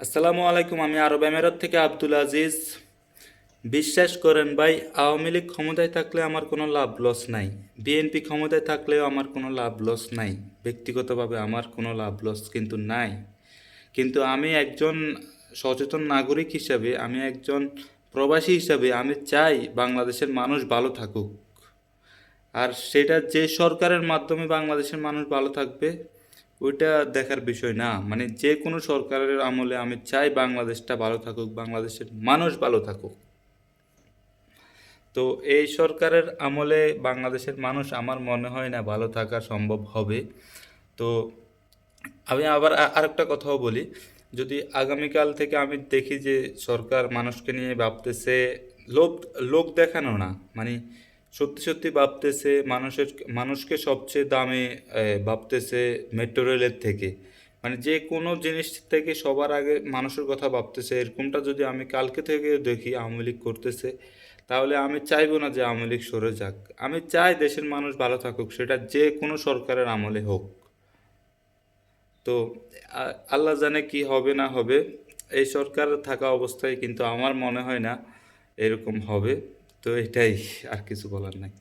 আসসালামু আলাইকুম। আমি আরব আমিরাত থেকে আব্দুল আজিজ। বিশ্বাস করেন ভাই, আওয়ামী লীগ ক্ষমতায় থাকলে আমার কোনো লাভ লস নাই, বিএনপি ক্ষমতায় থাকলেও আমার কোনো লাভ লস নাই, ব্যক্তিগতভাবে আমার কোনো লাভ লস কিন্তু নাই। কিন্তু আমি একজন সচেতন নাগরিক হিসাবে, আমি একজন প্রবাসী হিসাবে আমি চাই বাংলাদেশের মানুষ ভালো থাকুক। আর সেটা যে সরকারের মাধ্যমে বাংলাদেশের মানুষ ভালো থাকবে ওইটা দেখার বিষয় না, মানে যে কোনো সরকারের আমলে আমি চাই বাংলাদেশটা ভালো থাকুক, বাংলাদেশের মানুষ ভালো থাকুক। তো এই সরকারের আমলে বাংলাদেশের মানুষ আমার মনে হয় না ভালো থাকা সম্ভব হবে। তো আমি আবার আরেকটা কথাও বলি, যদি আগামীকাল থেকে আমি দেখি যে সরকার মানুষকে নিয়ে ভাবতেছে, লোক লোক দেখানো না, মানে সত্যি সত্যি ভাবতেছে মানুষকে সবচেয়ে দামে ভাবতেছে মেট্রো রেলের থেকে, মানে যে কোনো জিনিস থেকে সবার আগে মানুষের কথা ভাবতেছে, এরকমটা যদি আমি কালকে থেকে দেখি আওয়ামী লীগ করতেছে, তাহলে আমি চাইবো না যে আওয়ামী লীগ সরে যাক। আমি চাই দেশের মানুষ ভালো থাকুক, সেটা যে কোনো সরকারের আমলে হোক। তো আল্লাহ জানে কি হবে না হবে। এই সরকার থাকা অবস্থায় কিন্তু আমার মনে হয় না এরকম হবে। তো এটাই, আর কিছু বলার নাই।